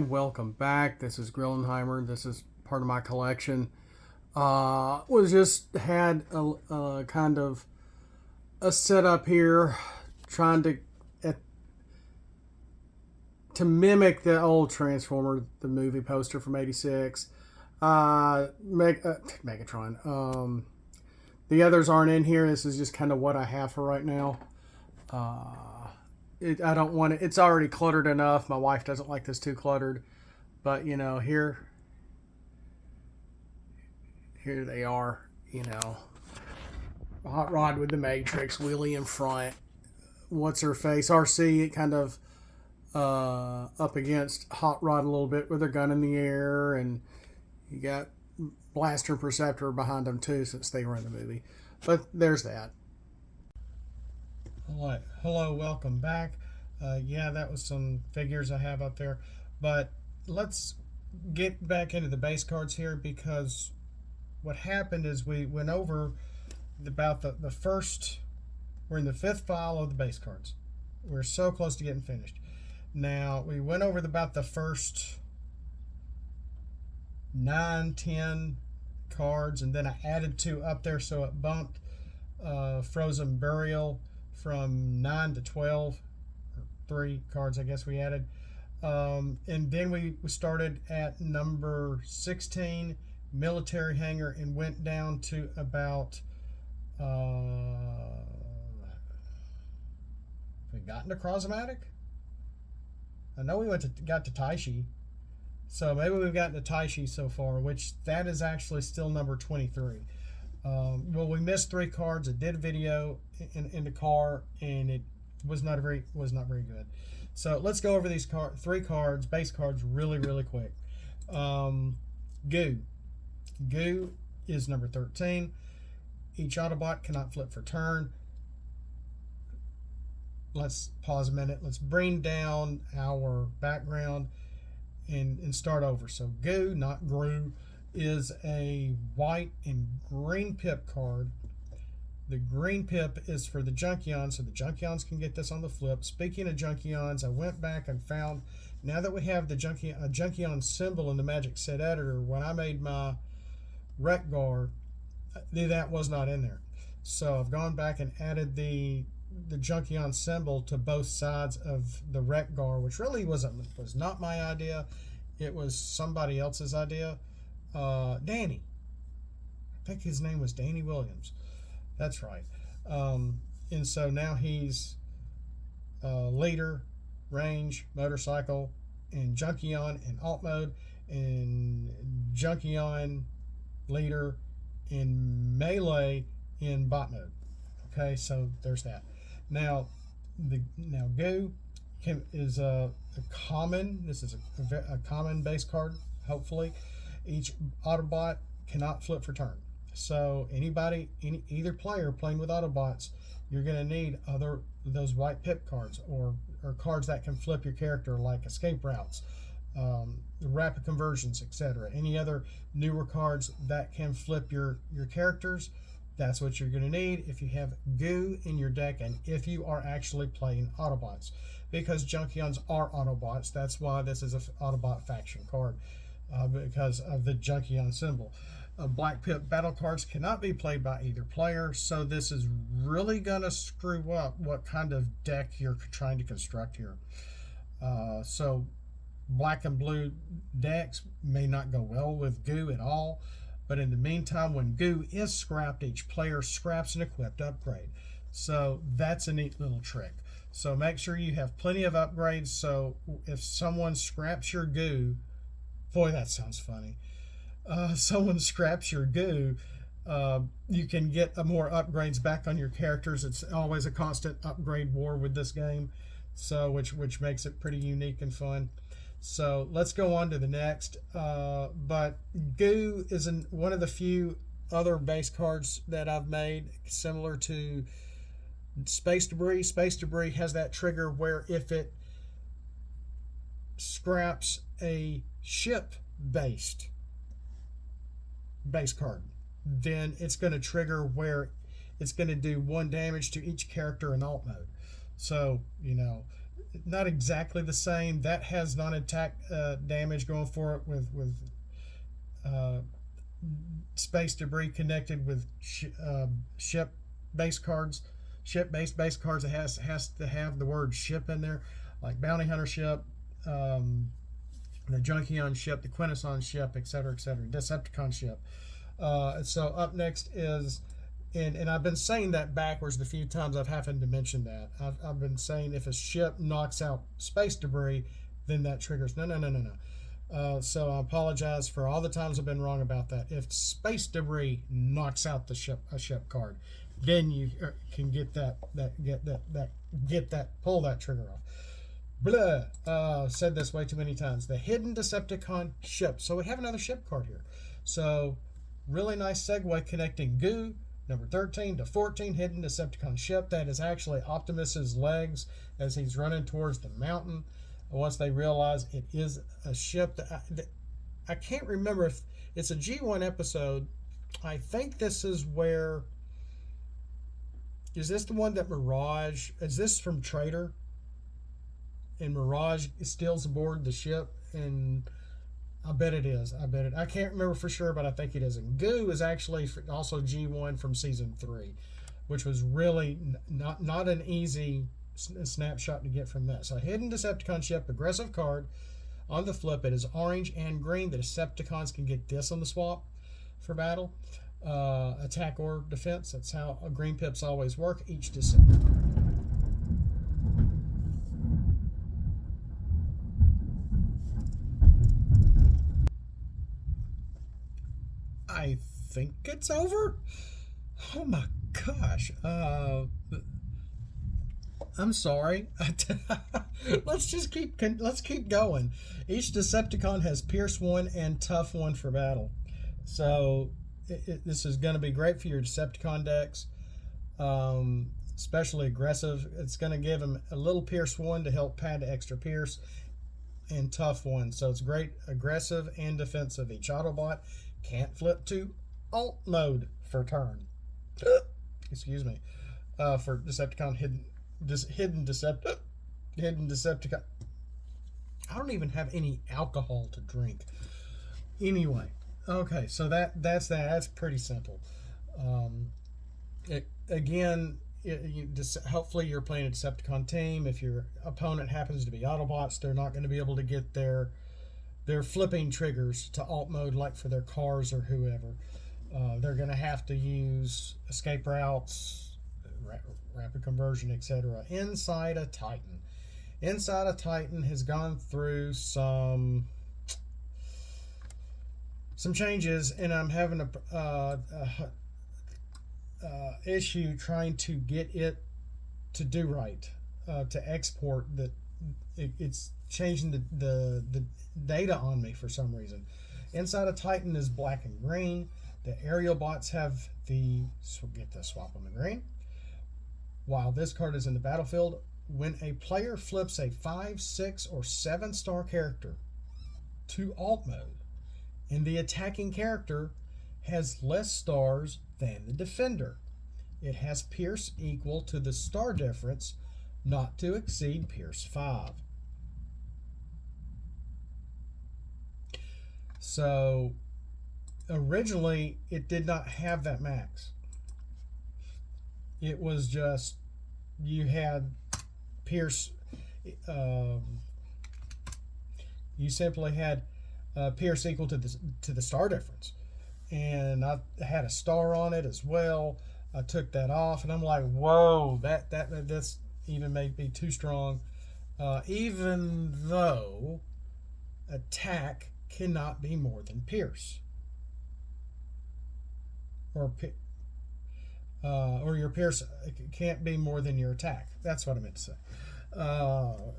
everyone, welcome back. This is Grillenheimer. This is part of my collection. Was just had a kind of a setup here, trying to mimic the old Transformer, the movie poster from '86. Megatron. The others aren't in here. This is just kind of what I have for right now. I don't want it. It's already cluttered enough. My wife doesn't like this too cluttered, but here they are. Hot Rod with the Matrix, wheelie in front. What's her face? RC kind of up against Hot Rod a little bit with her gun in the air, and you got Blaster and Perceptor behind them too, since they were in the movie. But there's that. Hello, welcome back. Yeah, that was some figures I have up there, but let's get back into the base cards here, because what happened is we went over about the first. We're in the fifth file of the base cards. We're so close to getting finished. Now we went over about the first 9-10 cards, and then I added 2 up there, so it bumped Frozen Burial from 9 to 12, or 3 cards I guess we added, and then we started at number 16, Military Hangar, and went down to about we got into Crosomatic. I know we got to Taishi, so maybe we've gotten to Taishi so far, which that is actually still number 23. Well, we missed 3 cards. I did a video in the car, and it was not very good. So let's go over these 3 cards, base cards, really quick. Goo is number 13. Each Autobot cannot flip for turn. Let's pause a minute. Let's bring down our background and start over. So Goo, not Gru, is a white and green pip card. The green pip is for the Junkions, so the Junkions can get this on the flip. Speaking of Junkions, I went back and found, now that we have the Junkion symbol in the Magic Set Editor, when I made my Wreck-Gar, that was not in there. So I've gone back and added the Junkion symbol to both sides of the Wreck-Gar, which really was not my idea. It was somebody else's idea. Danny. I think his name was Danny Williams. That's right. And so now he's leader, range, motorcycle, and Junkion in alt mode, and Junkion leader in melee in bot mode. Okay, so there's that. Now Goo is a common. This is a common base card. Hopefully, each Autobot cannot flip for turn. So either player playing with Autobots, you're going to need those white pip cards or cards that can flip your character, like escape routes, rapid conversions, etc. Any other newer cards that can flip your characters, that's what you're going to need if you have Goo in your deck, and if you are actually playing Autobots, because Junkions are Autobots. That's why this is an Autobot faction card, because of the Junkion symbol. Black Pip battle cards cannot be played by either player, so this is really going to screw up what kind of deck you're trying to construct here. So black and blue decks may not go well with Goo at all, but in the meantime, when Goo is scrapped, each player scraps an equipped upgrade. So that's a neat little trick. So make sure you have plenty of upgrades, so if someone scraps your Goo, boy, that sounds funny. Someone scraps your Goo, you can get more upgrades back on your characters. It's always a constant upgrade war with this game, so which makes it pretty unique and fun. So let's go on to the next. But Goo is one of the few other base cards that I've made similar to Space Debris. Space Debris has that trigger where if it scraps a ship-based base card, then it's going to trigger where it's going to do 1 damage to each character in alt mode. So, not exactly the same. That has non-attack damage going for it with uh, space debris connected with ship base cards. Ship-based base cards. It has to have the word ship in there, like Bounty Hunter ship, the Junkion ship, the Quintesson ship, etc., etc., Decepticon ship. So up next is, and I've been saying that backwards the few times I've happened to mention that. I've been saying if a ship knocks out space debris, then that triggers. No. So I apologize for all the times I've been wrong about that. If space debris knocks out a ship card, then you can pull that trigger off. Blah. Said this way too many times. The hidden Decepticon ship. So we have another ship card here. So really nice segue connecting Goo, number 13 to 14, hidden Decepticon ship. That is actually Optimus's legs as he's running towards the mountain. Once they realize it is a ship, I can't remember if it's a G1 episode. I think this is where. Is this the one that Mirage? Is this from Trader? And Mirage steals aboard the ship, and I bet it is. I can't remember for sure, but I think it is. And Goo is actually also G1 from season 3, which was really not an easy snapshot to get from that. So hidden Decepticon ship, aggressive card. On the flip, it is orange and green. The Decepticons can get this on the swap for battle. Attack or defense. That's how green pips always work. Each Decepticon. I think it's over. Oh my gosh. I'm sorry. Let's keep going. Each Decepticon has Pierce 1 and Tough 1 for battle. So this is going to be great for your Decepticon decks, especially aggressive. It's going to give them a little Pierce 1 to help pad the extra Pierce, and Tough 1. So it's great aggressive and defensive. Each Autobot can't flip to alt mode for turn. Excuse me. For Decepticon hidden Decepticon. I don't even have any alcohol to drink. Anyway, okay, so that's pretty simple. Hopefully you're playing a Decepticon team. If your opponent happens to be Autobots, they're not going to be able to get their flipping triggers to alt mode like for their cars or whoever. They're going to have to use escape routes, rapid conversion, etc. Inside a Titan has gone through some changes, and I'm having a issue trying to get it to do right, to export that. It's changing the data on me for some reason. Inside a Titan is black and green. The Aerialbots have get the swap on the green. While this card is in the battlefield, when a player flips a 5, 6, or 7 star character to alt mode, and the attacking character has less stars than the defender, it has Pierce equal to the star difference, not to exceed Pierce 5. So originally it did not have that max. It was just you had Pierce. You simply had Pierce equal to the star difference, and I had a star on it as well. I took that off, and I'm like, whoa, that's even may be too strong. Even though attack cannot be more than Pierce, or your Pierce can't be more than your attack. That's what I meant to say.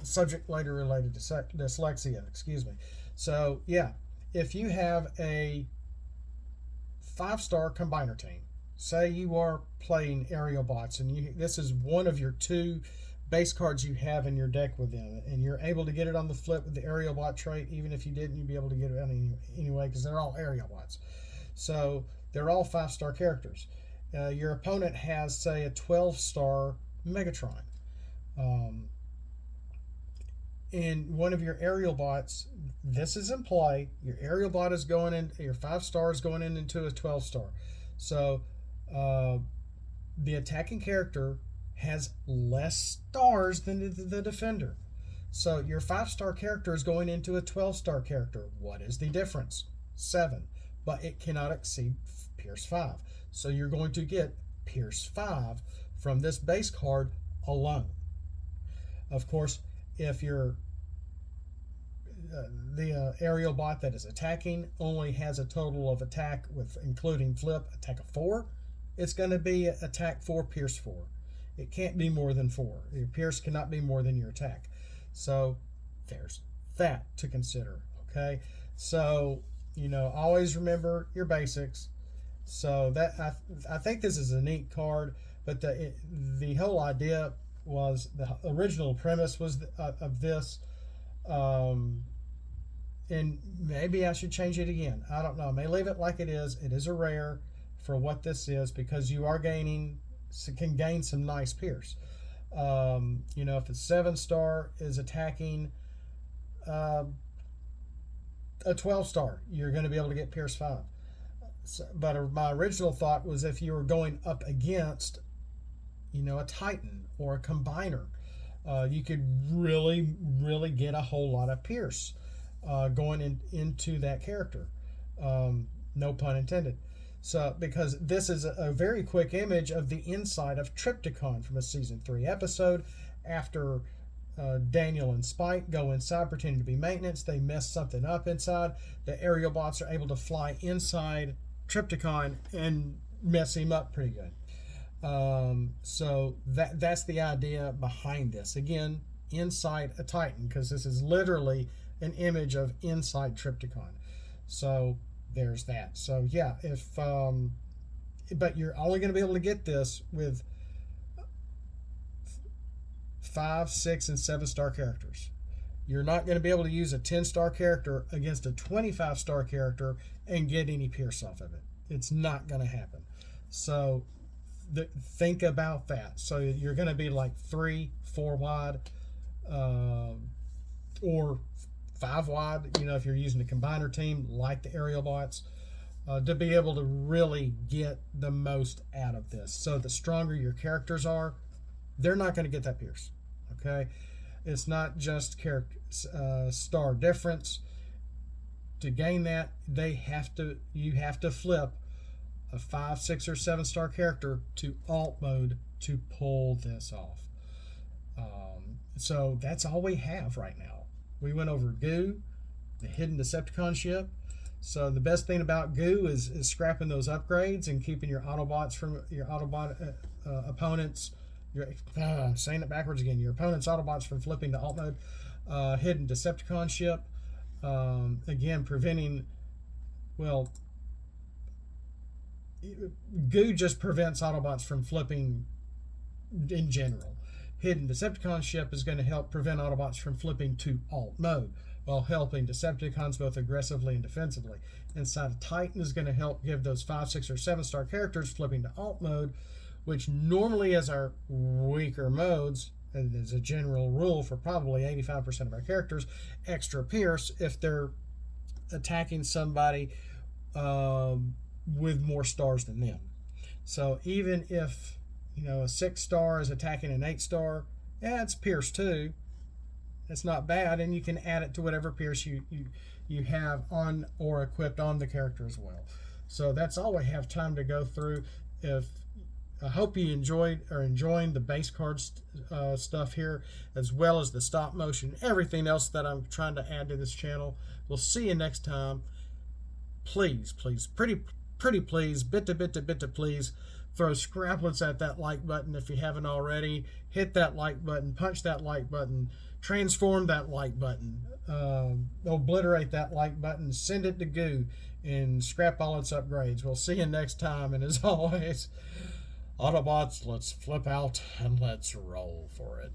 Subject later related to dyslexia, excuse me. So yeah, if you have a 5-star combiner team, say you are playing Aerialbots, and this is one of your 2 base cards you have in your deck with them, and you're able to get it on the flip with the Aerialbot trait. Even if you didn't, you'd be able to get it out anyway, because they're all Aerialbots. So they're all 5-star characters. Your opponent has, say, a 12-star Megatron. and one of your Aerialbots, this is in play. Your Aerialbot is going in, your 5-star is going into a 12-star. So the attacking character has less stars than the defender. So your 5-star character is going into a 12-star character. What is the difference? 7. But it cannot exceed Pierce 5. So you're going to get Pierce 5 from this base card alone. Of course, if you're the Aerialbot that is attacking only has a total of attack with including flip attack of 4, it's going to be attack 4, Pierce 4. It can't be more than 4. Your Pierce cannot be more than your attack. So there's that to consider. Okay, so always remember your basics. So that I think this is a neat card, but the whole idea was, the original premise was of this, and maybe I should change it again. I don't know. I may leave it like it is. It is a rare for what this is, because you are can gain some nice Pierce. If it's 7-star is attacking a 12-star, you're going to be able to get Pierce 5. So, but my original thought was if you were going up against, a Titan or a Combiner, you could really, really get a whole lot of Pierce going into that character. No pun intended. So, because this is a very quick image of the inside of Triptychon from a season 3 episode. After Daniel and Spike go inside pretending to be maintenance, they mess something up inside. The Aerialbots are able to fly inside Triptychon and mess him up pretty good. So that's the idea behind this. Again, inside a Titan, because this is literally an image of inside Triptychon. So there's that. So yeah, but you're only going to be able to get this with 5, 6, and 7-star characters. You're not going to be able to use a 10-star character against a 25-star character and get any Pierce off of it. It's not going to happen. So think about that. So you're going to be like 3, 4 wide, or 5 wide, if you're using a combiner team like the Aerialbots, to be able to really get the most out of this. So the stronger your characters are, they're not going to get that Pierce. Okay, it's not just character star difference. To gain that, you have to flip a 5, 6, or 7-star character to alt mode to pull this off. So that's all we have right now. We went over Goo, the hidden Decepticon ship. So the best thing about Goo is scrapping those upgrades and keeping your Autobots from your Autobot opponents. I'm saying it backwards again. Your opponent's Autobots from flipping to alt mode. Hidden Decepticon ship. Again, preventing. Well, Goo just prevents Autobots from flipping in general. Hidden Decepticon ship is going to help prevent Autobots from flipping to alt mode, while helping Decepticons both aggressively and defensively. Inside of Titan is going to help give those 5, 6, or 7-star characters flipping to alt mode, which normally is our weaker modes, and as a general rule for probably 85% of our characters, extra Pierce if they're attacking somebody with more stars than them. So even if a 6-star is attacking an 8-star, it's Pierce 2. It's not bad, and you can add it to whatever Pierce you have on or equipped on the character as well. So that's all we have time to go through. I hope you enjoying the base card stuff here, as well as the stop motion, everything else that I'm trying to add to this channel. We'll see you next time. Please, pretty please, bit to please, throw scraplets at that like button if you haven't already. Hit that like button, punch that like button, transform that like button, obliterate that like button, send it to Goo, and scrap all its upgrades. We'll see you next time, and as always, Autobots, let's flip out and let's roll for it.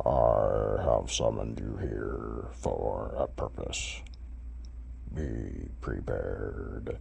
I have summoned you here for a purpose. Be prepared.